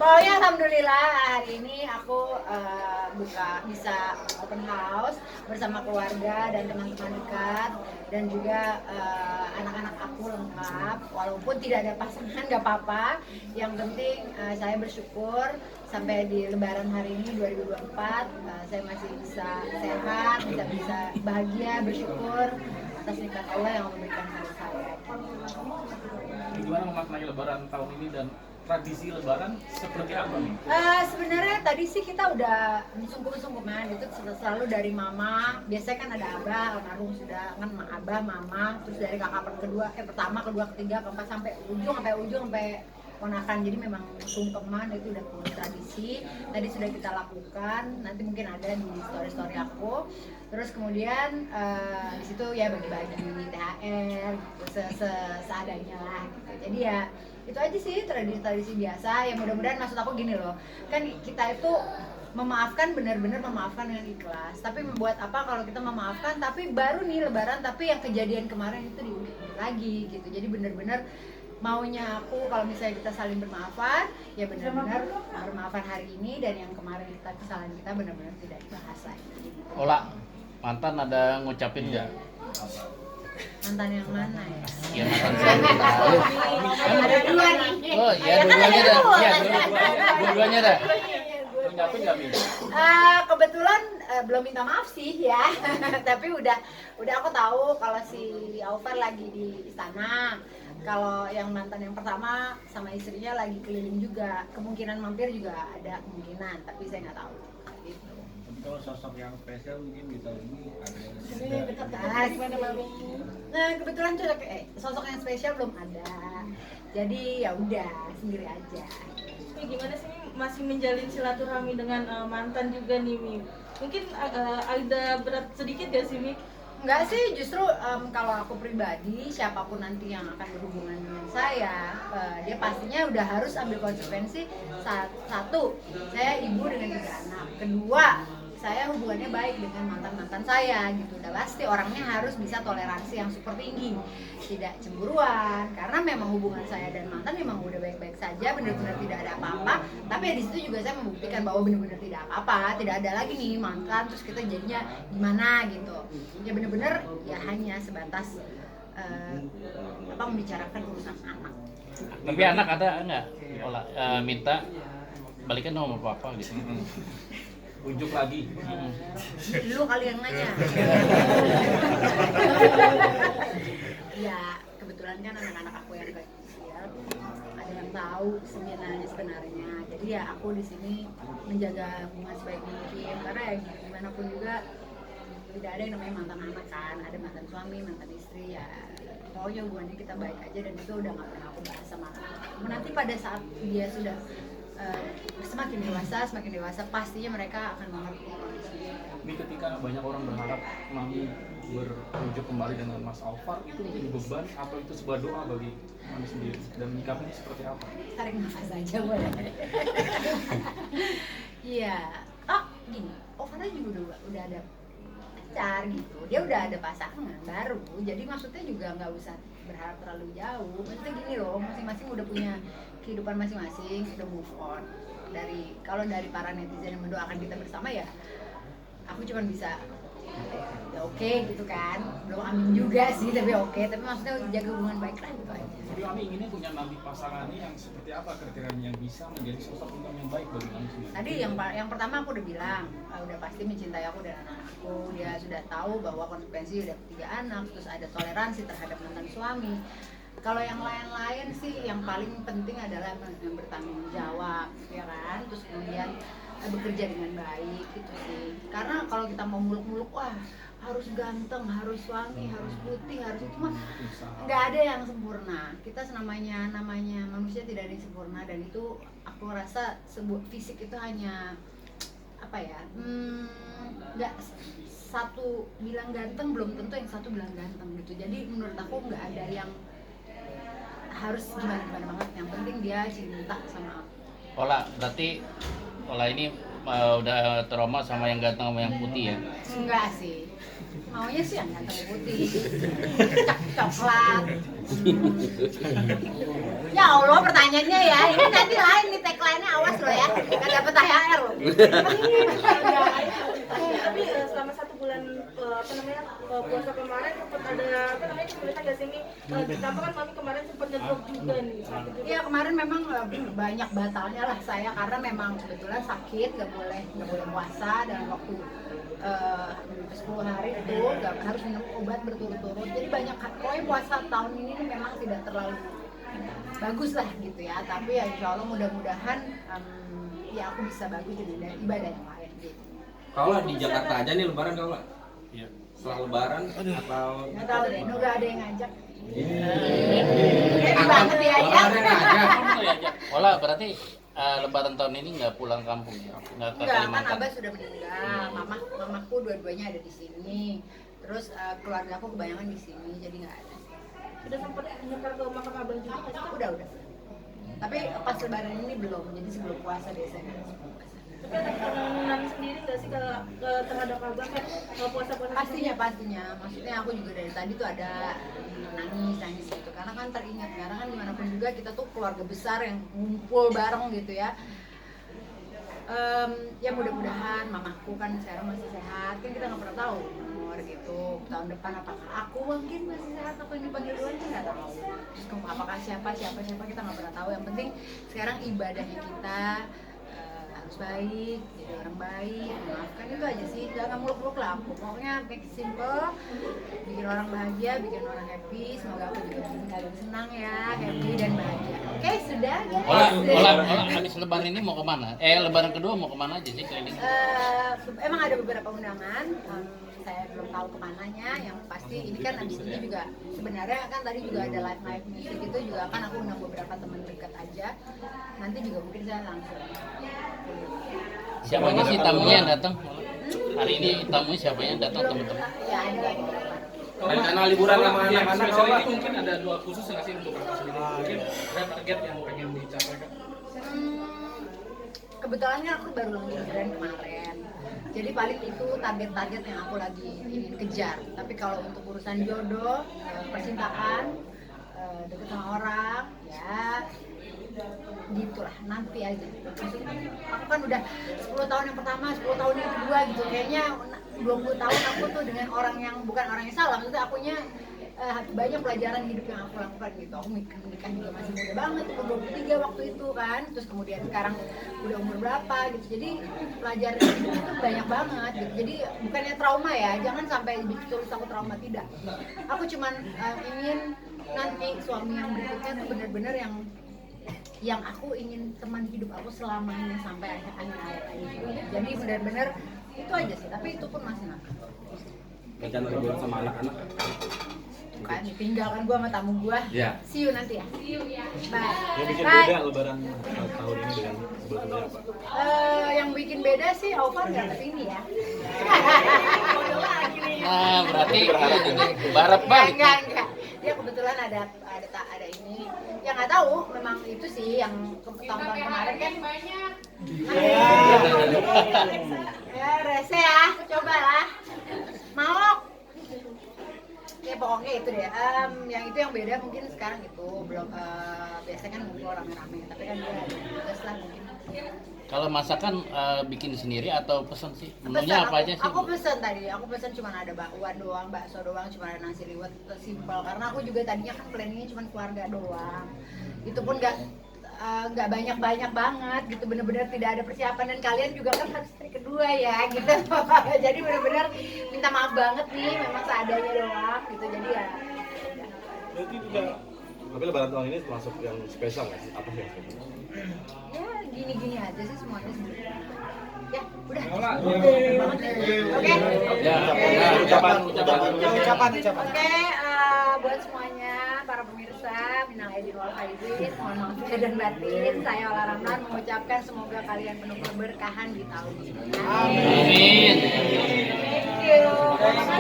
Pokoknya alhamdulillah hari ini aku bisa open house bersama keluarga dan teman-teman dekat dan juga anak-anak aku lengkap. Walaupun tidak ada pasangan nggak apa-apa. Yang penting saya bersyukur sampai di Lebaran hari ini 2024 saya masih bisa sehat, bisa bahagia, bersyukur atas nikmat Allah yang memberikan pada saya. Gimana memaknai Lebaran tahun ini dan tradisi Lebaran seperti apa nih? Sebenarnya tadi sih kita udah sungkem-sungkeman itu selalu dari mama. Biasanya kan ada abah, almarhum sudah kan abah, mama, terus dari kakak pertama, kedua, ketiga, keempat sampai ujung sampai ponakan. Jadi memang sungkeman itu udah punya tradisi. Tadi sudah kita lakukan. Nanti mungkin ada di story aku. Terus kemudian di situ ya bagi-bagi THR gitu, seadanya lah gitu. Jadi ya itu aja sih tradisi biasa. Ya mudah-mudahan maksud aku gini loh. Kan kita itu memaafkan, benar-benar memaafkan dengan ikhlas. Tapi membuat apa kalau kita memaafkan tapi baru nih Lebaran tapi yang kejadian kemarin itu diulang lagi gitu. Jadi benar-benar maunya aku kalau misalnya kita saling bermaafan, ya benar-benar bermaafan hari ini dan yang kemarin kesalahan kita benar-benar tidak dibahas lagi. Ola, mantan ada ngucapin nggak? Mantan yang mana ya? Ya mantan suami. Ada dua nih. Oh iya, dua-duanya dah. Iya, dua-duanya dah. Ngucapin nggak, Mi? Kebetulan belum minta maaf sih ya. Tapi udah aku tahu kalau si Aufar lagi di istana. Kalau yang mantan yang pertama sama istrinya lagi keliling juga. Kemungkinan mampir juga ada kemungkinan, tapi saya nggak tahu. Gitu. Kalau sosok yang spesial mungkin di tahun ini ada yang Nah kebetulan sosok yang spesial belum ada. Jadi ya udah sendiri aja. Ini gimana sih masih menjalin silaturahmi dengan mantan juga nih Mi? Mungkin ada berat sedikit gak sih Mi? Enggak sih, justru kalau aku pribadi, siapapun nanti yang akan berhubungan dengan saya, dia pastinya udah harus ambil konsekuensi. Satu, saya ibu dengan 3 anak. Kedua, saya hubungannya baik dengan mantan-mantan saya gitu. Udah pasti orangnya harus bisa toleransi yang super tinggi, tidak cemburuan. Karena memang hubungan saya dan mantan memang udah baik-baik saja, benar-benar tidak ada apa-apa. Tapi ya di situ juga saya membuktikan bahwa benar-benar tidak apa-apa, tidak ada lagi nih mantan terus kita jadinya gimana gitu. Ya benar-benar ya hanya sebatas membicarakan urusan anak. Tapi anak ada nggak? Ola minta balikan sama papa gitu. Unjuk lagi. Lu kali yang nanya. Ya kebetulan kan anak-anak aku yang kecil ada yang tahu sebenarnya. Jadi ya aku di sini menjaga hubungan sebaik mungkin karena ya gimana pun juga tidak ada yang namanya mantan anak kan, ada mantan suami, mantan istri ya. Pokoknya hubungannya kita baik aja dan itu udah nggak pernah aku bahas sama anak. Nanti pada saat dia sudah semakin dewasa pastinya mereka akan mengerti kondisinya. Ini ketika banyak orang berharap Mami berwujud kembali dengan Mas Aufar, itu menjadi beban atau itu sebuah doa bagi Mami sendiri dan menyikapinya seperti apa? Tarik nafas aja boleh. Iya. Gini, Aufar juga udah ada pacar gitu. Dia udah ada pasangan baru. Jadi maksudnya juga nggak usah berharap terlalu jauh. Maksudnya gini loh, masing-masing udah punya kehidupan masing-masing, udah move on. Kalau dari para netizen yang mendoakan kita bersama ya, aku cuma bisa ya oke gitu kan. Belum amin juga sih, tapi oke. Tapi maksudnya jaga hubungan baik lah gitu aja. Jadi Mami inginnya punya nanti pasangannya yang seperti apa kriterianya yang bisa menjadi sosok yang baik bagi Mami sendiri? Tadi yang pertama aku udah bilang, udah pasti mencintai aku dan anak-anakku. Dia sudah tahu bahwa konsekuensi udah 3 anak, terus ada toleransi terhadap mantan suami. Kalau yang lain-lain sih yang paling penting adalah yang bertanggung jawab, ya kan? Terus kemudian bekerja dengan baik gitu sih. Karena kalau kita mau muluk-muluk, wah harus ganteng, harus wangi, harus putih, harus itu mah nggak ada yang sempurna. Kita namanya manusia tidak ada yang sempurna dan itu aku rasa sebuah fisik itu hanya apa ya? Nggak satu bilang ganteng belum tentu yang satu bilang ganteng gitu. Jadi menurut aku nggak ada yang harus gimana banget, yang penting dia cinta sama aku. Ola, berarti Ola ini udah trauma sama yang ganteng sama yang putih ya? Enggak sih, maunya sih yang ganteng putih, coklat. Ya Allah, pertanyaannya ya, ini nanti lain nih tagline-nya, awas lo ya, nggak dapet THR lo. Tapi selama 1 bulan puasa kemarin sempat ada kesulitan nggak sih Mi? Ditambah kan Mami kemarin sempat ngedrop juga nih. Iya kemarin memang banyak batalnya lah saya karena memang kebetulan sakit, nggak boleh puasa dalam waktu 10 hari itu harus minum obat berturut-turut. Jadi banyak pokoknya puasa tahun ini memang tidak terlalu bagus lah gitu ya. Tapi ya insya Allah mudah-mudahan ya aku bisa bagus jadi ibadah yang lain gitu. Kaulah di Jakarta aja nih lebaran kaulah. Iya. Setelah lebaran atau Nggak tahu deh, nggak ada yang ngajak. Angkat Banget ya, ya. lebaran aja. Olah berarti lebaran tahun ini nggak pulang kampung ya? Nggak ke Enggak, kan Kalimantan? Abah sudah meninggal, mamaku dua-duanya ada di sini. Terus keluarga aku kebanyakan di sini, jadi nggak ada. Sudah sempat nyekar ke makam Abah juga nggak sih? Udah. Tapi pas lebaran ini belum, jadi sebelum puasa biasanya. Tapi ada kemenangan sendiri nggak sih terhadap Abah kan puasa-puasa? Pastinya. Maksudnya aku juga dari tadi tuh ada nangis gitu. Karena kan teringat, karena kan dimanapun juga kita tuh keluarga besar yang ngumpul bareng gitu ya. Ya mudah-mudahan mamaku kan sekarang masih sehat, kan kita nggak pernah tahu umur gitu. Tahun depan apakah aku mungkin masih sehat atau yang dipanggil Tuhan kita nggak tahu. Terus apakah siapa kita nggak pernah tahu. Yang penting sekarang ibadahnya kita harus baik, jadi orang baik, memaafkan itu aja sih, jangan muluk-muluk lah. Pokoknya make it simple, bikin orang bahagia, bikin orang happy. Semoga aku juga bikin kalian senang ya, happy dan bahagia. Oke, sudah guys. Olah habis lebaran ini mau kemana? Lebaran kedua mau kemana aja sih keliling? Emang ada beberapa undangan, saya belum tahu kemananya. Yang pasti ini kan abis ini juga sebenarnya kan tadi juga ada live music itu juga kan aku undang beberapa teman dekat aja. Nanti juga mungkin saya langsung. Siapa aja sih tamunya yang datang? Hari ini tamunya siapa yang datang Belum, teman-teman? ya ada beberapa. Rencana liburan sama Yang anak-anak spesial kaulah. ini mungkin ada doa khusus nggak sih untuk kakak sendiri? Mungkin ada target yang pengen dicapai kak? Kebetulan kan aku baru launching kemarin. Jadi paling itu target-target yang aku lagi ingin kejar. Tapi kalau untuk urusan jodoh, percintaan, deket sama orang, ya gitulah nanti aja. Maksudnya aku kan udah 10 tahun yang pertama, 10 tahun yang kedua gitu. Kayaknya 20 tahun aku tuh dengan orang yang bukan orang yang salah. Maksudnya akunya banyak pelajaran hidup yang aku lakukan gitu. Aku menikah juga masih muda banget, umur 23 waktu itu kan. Terus kemudian sekarang udah umur berapa gitu. Jadi pelajaran hidup itu banyak banget gitu. Jadi bukannya trauma ya, jangan sampai ditulis aku trauma, tidak. Aku cuman ingin nanti suami yang berikutnya tuh benar-benar yang aku ingin teman hidup aku selamanya sampai akhir hidup. Jadi benar-benar itu aja sih, tapi itu pun masih nakal. Rencana liburan sama anak-anak. Kan tinggalkan gua sama tamu gua. Iya. See you nanti ya. Bye. Yang bikin Bye. beda lebaran tahun ini dengan sebelumnya apa? Yang bikin beda sih Alvan nggak kesini ya. Nah berarti barat balik. Enggak. Dia kebetulan ada ini. Ya nggak tahu, memang itu sih yang tahun-tahun kemarin kan. Ya rese ya, coba lah. Mau. Ya pokoknya itu deh. Yang itu yang beda mungkin sekarang itu belum biasanya kan ngumpul rame-rame, tapi kan dia tugas lah mungkin. Kalau masakan bikin sendiri atau pesan sih? Menunya apa aja sih? Aku pesen tadi, aku pesen cuma ada bakwan doang, bakso doang, cuma ada nasi liwet, simpel. Karena aku juga tadinya kan planningnya cuma keluarga doang. Itu pun nggak banyak banget gitu, bener-bener tidak ada persiapan, dan kalian juga kan harus istri kedua ya gitu. Jadi bener-bener minta maaf banget nih, memang seadanya doang gitu. Jadi ya. Berarti juga, tapi lebaran tahun ini termasuk yang spesial nggak sih? Apa sih yang spesial? Ya gini-gini aja sih semuanya sebenarnya. Ya udah. Oke. Ucapan. Oke, buat semuanya para pemirsa, minal aidin wal faizin, mohon maaf lahir dan batin. Saya Ola Ramlan mengucapkan semoga kalian penuh keberkahan di tahun ini. Amin. Thank you.